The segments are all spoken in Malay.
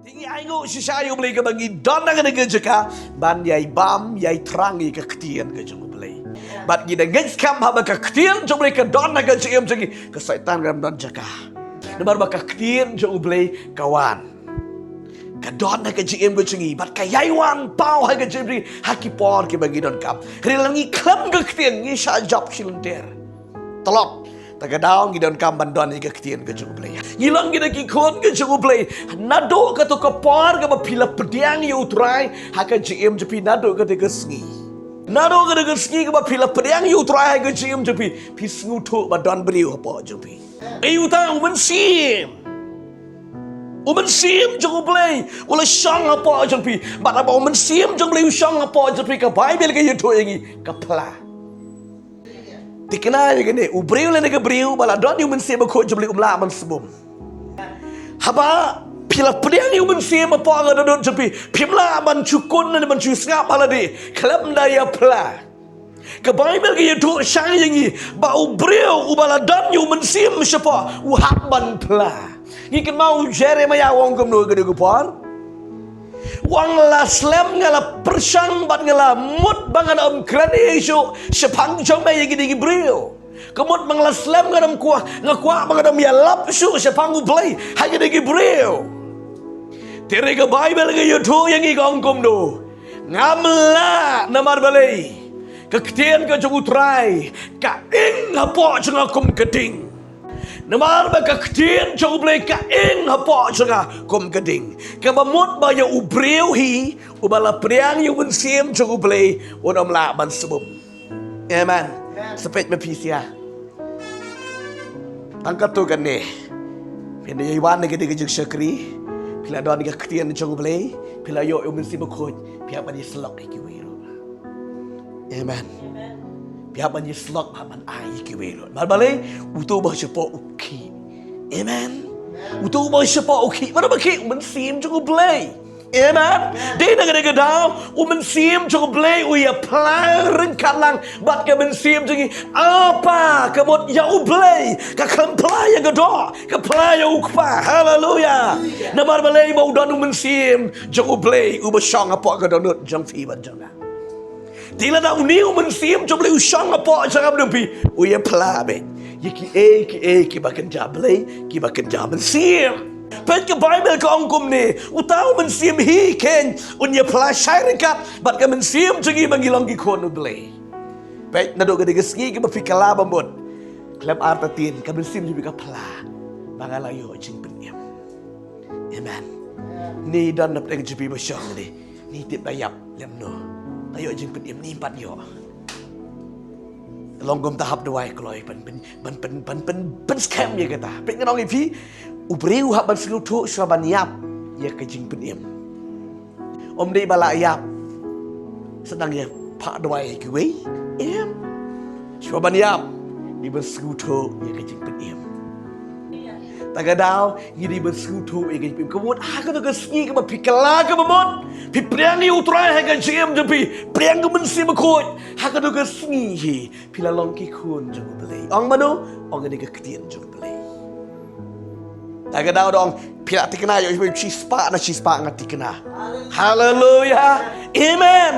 Tingi aingo sisayo beli ke bagi dona ke negeri jeka ban yai bam yai terangi ke ketian ke jeng beli. Bat gida gens kam haba ke ketian jeng beli ke dona ke jeng jeng ke setan ke don jeka. Nomor baka ketian jeng beli kawan. Ke dona ke jeng ke jengi bat ke yai wan pau ha ke jeng beli haki por ke bagi don kam. Rilangi klam ke ketian ni sajap silenter. Tolong. Tagadao ngidon kam bandon ni ke ketian ke jeng beli. Ngilang gida ki kon ke jeng beli. Nado ka to ka par ka mapila pediang yu utrai haka jeng jepi nado ka de sengi. Nado ka de sengi ka mapila pediang yu utrai haka jeng jepi pisngu to bandon beliu apa jepi. Ayu ta Mynsiem. Mynsiem jeng beli. Wala syang apa jepi. Bata ba Mynsiem jeng beli syang apa jepi ka Bible ka yuto yangi ka pla. Dikenal je kene, ubriu le nega briu, bala don yu Mynsiem ko jebli umla man sebum. Haba pila pediang yu Mynsiem apa ga don jepi, pimla man cukun ne man cusngap halade, klem daya pla. Ke Bible ke yutu syang yangi, ba ubriu ubala don yu Mynsiem siapa, uhak ban pla. Ngiken mau Jeremiah wong kumno gede gupar. Wang la slam ngala persang bat ngala mut bangan krani isu sepang jombe yagi digi brio. Kemut mangla slam ngadam kuah ngakwa bangadam ya lap su sepang ublay hagi digi brio. Tere ke Bible ke yutu yang igong kumdo. Ngamla namar balay. Kektian ke jungutrai ka ing hapo jengakum keding. Namar ba kaktian jong blay ka ing hapo janga kom gading. Kabamot ba ya ubriu hi ubala priang yu Mynsiem jong blay unom la man sebum. Amen. Sepet mepisia. Angkat tu kan ni. Pina yawan ni gede jeng syakri. Pila don ni kaktian jong blay. Pila yo yu Mynsiem khoj. Pihak bani selok ikiwiru. Amen. Pihak bani selok man ai ikiwiru. Balbalay utu bah cepo uki. Amen. Utu bah cepo uki. Mana baki Mynsiem jong blay. Amen. Dia nak kena kedau. Mynsiem jong blay uya pelang rengkalang. Bat ke Mynsiem jengi apa kemut ya ublay. Ka kempelai yang kedua. Ka pelai yang ukpa. Haleluya. Namar balay mau don Mynsiem jong blay uba syang apa ke donut jongphi ban jonga. Tila na uniu Mynsiem jom blay usang apa jangan dumpi. Uya pelabe. Yiki ki bakan jablay, ki bakan Mynsiem. Pet ke Bible ke angkum ni. Utau Mynsiem hi ken unya pela syarikat bat ke Mynsiem jengi mangilang ki kon ublay. Pet na do gede geski ki bafikala bambut. Klem artatin ke Mynsiem juga ka pela. Bangalayo jing penyem. Amen. Ni dan nap deng jepi basyang ni. Ni tip dayap lem no. Tayo jeng penyem ni empat yo. Longgom tahap dua keloi pen scam ya kata. Pek nong ipi ubriu hab ban selutu saban yap ya ke jeng penyem. Om dei bala yap sedang ya pak dua kiwe. Saban yap di ban selutu ya ke jeng penyem. Tagadao ngidi ban selutu ya ke jeng penyem. Kemud aku tu keski ke pikala ke mamot. Pi priang ni utrai ha kan jem jepi priang ke Mynsiem khoj ha ka do ka sngi hi pila long ki khun jong belai ong mano ong ni ka ketian jong belai ta ka daw dong pila tikna yo chi spa ngati kena haleluya amen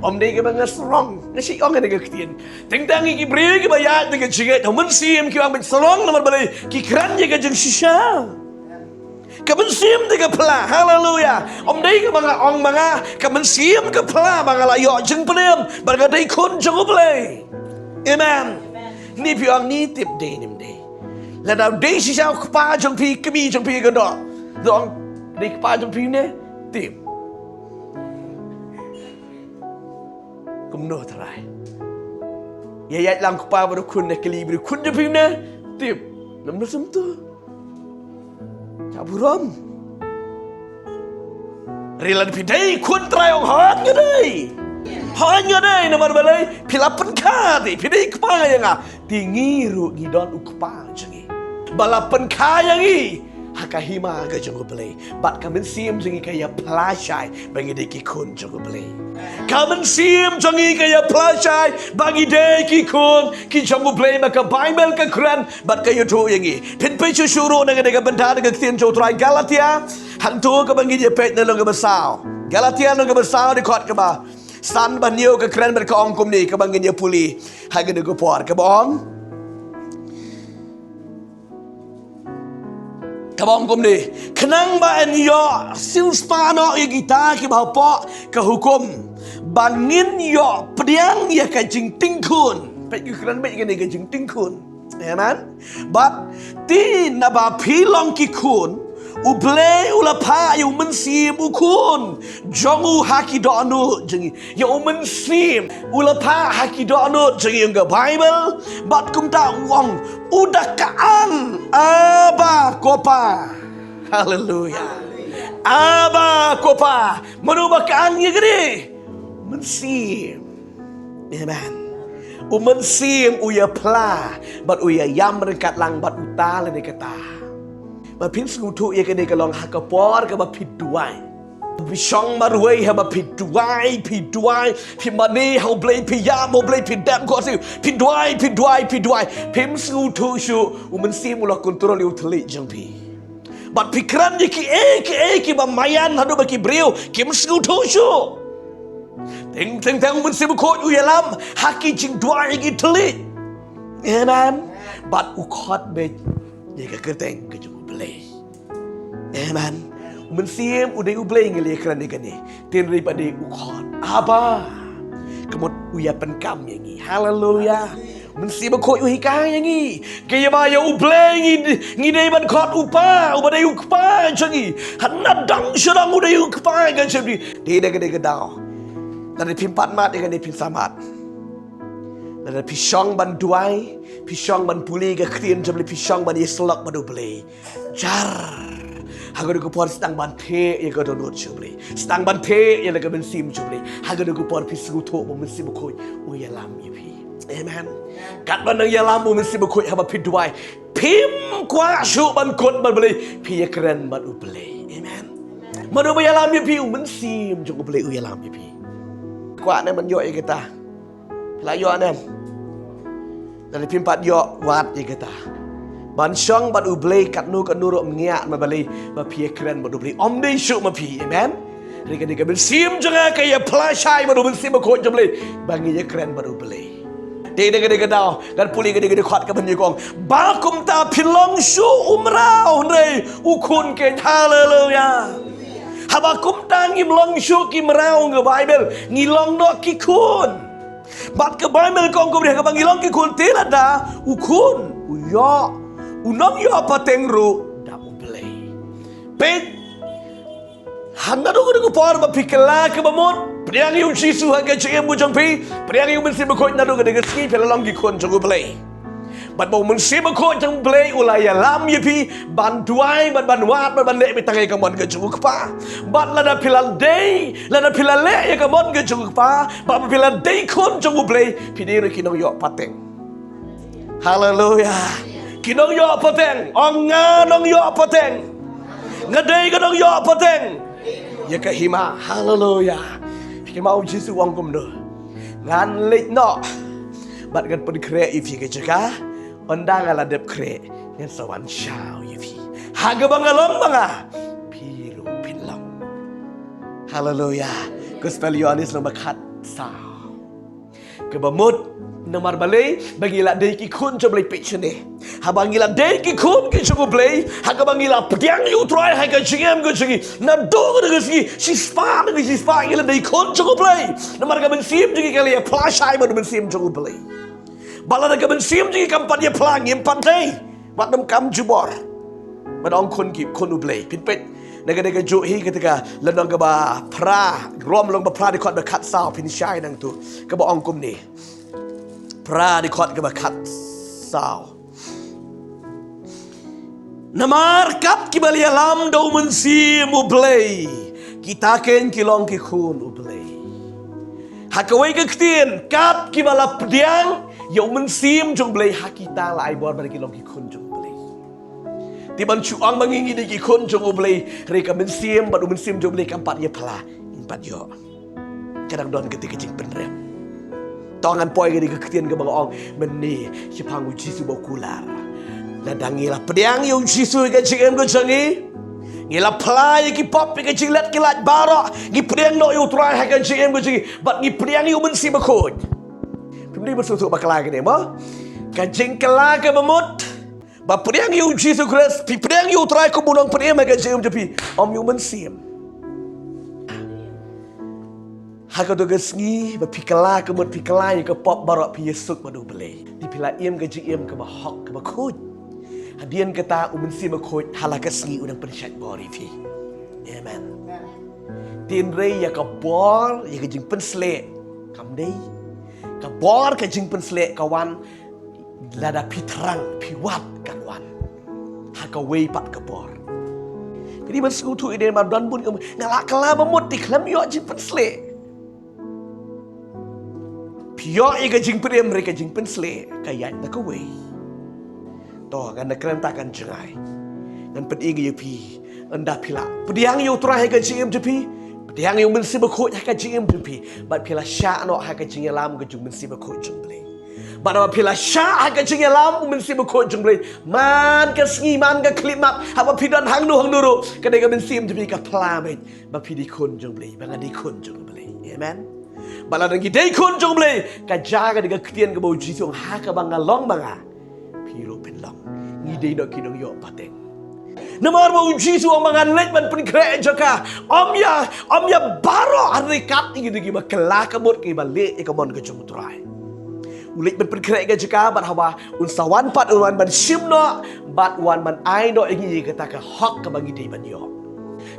om dei ke bangas rong na si ong ni ka ketian teng tang ki bri ki bayat ni ka jiget Mynsiem ki ang salong namar belai ki kran ye ka jeng shisha ke Mynsiem di kepala, haleluya. Om dei ke mga ong mga ke Mynsiem kepala mga layo jeng penem barga dei kun jeng ublay. Amen. Ni piang ni tip dei nim dei. La daw dei si sao kpa jeng pi kemi jeng pi gado. Dong dei kpa jeng pi ne tip. Kumno tarai. Ya lang kpa baru kun ne kelibri kun jeng pi ne tip. Nam nasem tu. Caburam. Rila dipidai kun trayong hanya dai. Hanya dai namar balai pilapan kadi pidai kepaya nga tingiru ngidon ukpa jengi. Balapan kaya ngi hakahima ga jongo balai. Bat ka Mynsiem jengi kaya plasai bagi deki kun jongo balai. Ka Mynsiem jengi kaya plasai bagi deki kun ki jongo balai maka Bible ka Quran bat kayo tu yangi. Pin pe susuro na ga benda ga tin jo try Galatia hang tu ke bangi je pet na long ke besau Galatia long ke besau di kot ke ba san ban nhiều ke keren ber ke ong kumne ke bangi je puli ha ke ke por ke bong ke bong kumne kenang ba en yo sil spa no ye kita ke ba po ke hukum bangin yo pediang ya ke jing ting kun pet ke keren bet ke ne ke jing ting kun amen but ti na ba pilong ki kun uble ulapa yu Mynsiem ukun jongu haki do'nu jengi ya Mynsiem ulapa haki do'nu jengi yung Bible but kumta wong udah kaan aba kopa hallelujah aba kopa menubah kaan ye gede Mynsiem amen Mynsiem uya pla bat uya yam rekat lang bat uta le de kata ba pin snutu ye kene kalong hakapor ka ba pidduai bi shong marwei ha ba pidduai pi mani how blay pi yam how blay pi dam ko si pidduai pim snutu shu Mynsiem ula kontrol yu thli jongphi bat pikran ye ki ba mayan hadu ba ki breu kim snutu shu Teng Mynsiem ko uyalam haki jing dua igi telit. Amen. But ukot be ye ka kerteng ke jung blay. Amen. Mynsiem udah ublay ngeli kran ni tin daripada ukot. Aba. Kemot uya penkam yangi. Hallelujah. Mynsiem ko uhika yangi. Kaya ba ya ublay ngi dei ban kot upa ubadai ukpa jangi. Hanadang sedang udah ukpa kan jadi. Dia ke dau. Dari pimpat mat dengan pin samat. Dari pisang ban duai, pisang ban puli ke krian jam le pisang ban yeslak badu beli. Jar. Hagar ku por stang ban the ye ko donut chubli. Stang ban the ye le ke Mynsiem chubli. Hagar ku por pisu tho mo Mynsiem ko u ye lam ye pi. Amen. Kat ban ye lam mo Mynsiem ko ha ba pi duai. Pim kwa shu ban kot ban beli. Pi ye keren ban u beli. Amen. Madu ba ye lam ye pi Mynsiem jung beli u ye lam ye pi. Kuat ni menjok ye kita. Layo ni. Dari pimpat yok wat ye kita. Ban syong ban ublay kat nu rok mengiak ma bali ma pie keren ma ubli. Om dei syuk ma pi. Amen. Rika ni ka Mynsiem jangan kaya pelashai ma Mynsiem ko jomli. Bangi ye keren ma ubli. Dia dengan dau dan puli dengan kuat ke penyokong. Bakum ta pilong syu umrau nei ukun ke hallelujah. Habakum tang ngilong syu ki merau nge Bible ngilong no ki kun. Bat ke Bible kong ko dia ke ngilong ki kun tilada ukun uyo unong yo pateng ru da ublay. Pet handa do ko por ba pikela ke bamon priang yu jisu ha ke jingim bu jongphi priang yu Mynsiem ko na do ke de ski pela long ki kun jong ublay. Bat mau Mynsiem ko jong ublay ulaya lam ye pi ban duai ban wat ban le pe tangai ka mon ke jong pa. Bat lada pilal day lada pilal le ye ka mon ke jong pa ba pilal day kun jong ublay pi de ki no yo pateng. Hallelujah. Kinong yo pateng ong nga nong yo pateng. Ngadai ka nong yo pateng. Ye ka hima hallelujah. Pi mau jisu wong kum do. Ngan lek no. Bat kan pun kre if ye ke jaka ondang ala dep kre ngan sawan shao ye pi. Haga bangalong banga piru pinlong. Hallelujah. Gospel Yohanes nomor kat sao. Kebamut nomor balai bangila dei ki kun joblay picture. Ha bangila dei ki kun ki joblay. Ha ka bangila pediang yu try ha ka jingim go jingi. Na do go gi si spa ngila dei kun joblay. Nomor ka Mynsiem jingi kali flash ai ba Mynsiem joblay. Bala ka Mynsiem jingi kampanye plang yem pantai. Wat nam kam jubor. Madong kun ki kun ublay. Pinpet Naga juhi ketika lenong ke ba pra rom long ba pra di kot ba kat sao pin shai nang tu ke ba ong kumne pra di kot ke ba kat sao namar kap ki bali alam do Mynsiem ublay kita ken kilong ki kun ublay hakawai ke ktien kap ki bala pediang yo Mynsiem jong blay hakita lai bor ba kilong ki kun jong di ban chuang mangingi di kon jong ublay reka Mynsiem badu Mynsiem jong ublay kampat ye pala impat yo kadang don ketika jing penrem tongan poi ke ketien ke bang ong meni si pangu jisu bokular la dangilah pediang yo jisu ke jing go jangi Ngila play ki pop ki jilat ki lat bara ngi priang no yu try ha ka jingim ko jingi but ngi priang yu Mynsiem Bakhuid. Pimni bersuatu bakala ke demo. Ka jingkala ke bemut. Ba priang yu Jesus Christ pi priang yu try ko bunong priang ka jingim jepi om yu Mynsiem. Haka tu gesngi ba pikala ke mut pikala ke pop barok pi Yesuk madu bele. Di pila iem ke jingim ke ba hok ke Bakhuid. Hadian kata Mynsiem Bakhuid halakas ngi udang pensyat bori fi. Amen. Tin rei ya ka bor ya ke jing pensle kam dei. Ka bor ke jing pensle kawan lada pitrang piwat kan wan. Haka wei pat ka bor. Jadi masku tu ide madan bun ngalak kala memut di klam yo jing pensle. Pio ya ke jing prem mereka jing pensle kayat na ka wei. Toh kan nak kerantakan jengai. Dan peding ye pi anda pila. Pediang yu terakhir ke jingim jepi. Pediang yu Mynsiem Bakhuid ka jingim jepi. Bat pila sya no ha ka jingim lam ke jung Mynsiem Bakhuid jumble. Bat apa pila sya ha ka jingim lam Mynsiem Bakhuid jumble. Man ke sngi man ke klimat apa pidan hang nu hang duru. Kadai ke Mynsiem jepi ka plamet. Ba pidi kun jumble. Ba ngadi kun jumble. Amen. Bala dangi dei kun jumble. Ka jaga dengan ketian ke bau jisung ha ka banga long banga. Hero penlang ngidei nak kinong yo pateng namar mau jisu omangan lek ban penkre jaka om ya baro arikat ngi digi ba kelak kamut ki ba le e kamon ke jumutrai ulik ban penkre ga jaka bat hawa un sawan pat un ban simno bat wan ban ai do ngi kata ka hok ka bangi dei ban yo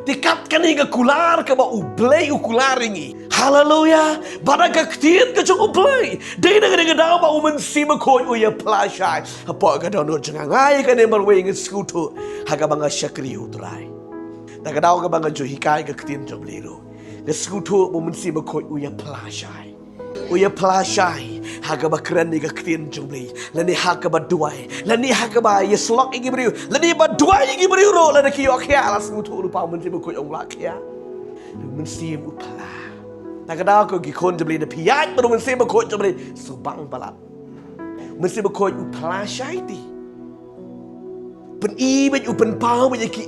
tikat kan hingga kular ke ba ublei ukular ingi. Haleluya. Pada kektian ke cung ublei. Dei dengan daw ba Mynsiem Bakhuid uya plashai. Apa ka daw no jangai ka ne marwe ingi skutu. Haga banga syakri utrai. Daga daw ka banga jo hikai ka ketian joblero. Ke skutu Mynsiem Bakhuid uya plashai. Uya plashai. Haga ba keren ni ka ketian joblei. Lani haga ba duai. Lani haga ba yeslok ingi beriu. Lani ba duai ingi beriu ro. Lani kiyo kya la skutu lupa Mynsiem Bakhuid ong lak ya. Mynsiem upala. Takadaw ko gikon jabli na piyat pero Mynsiem Bakhuid jabli subang balat. Mynsiem Bakhuid upala shaiti. Pen ibet upen pau be ki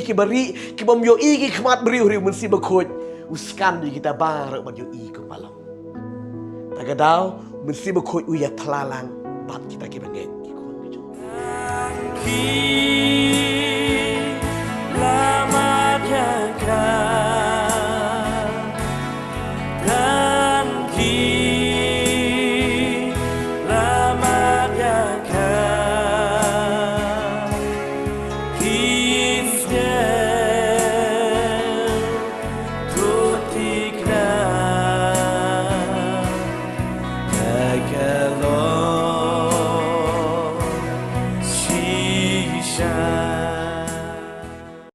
ki bari ki bom yo ki khmat bari ri Mynsiem Bakhuid uskan di kita bar ba yo ko malam. Takadaw Mynsiem Bakhuid uya palalang bat kita ki banget gikon.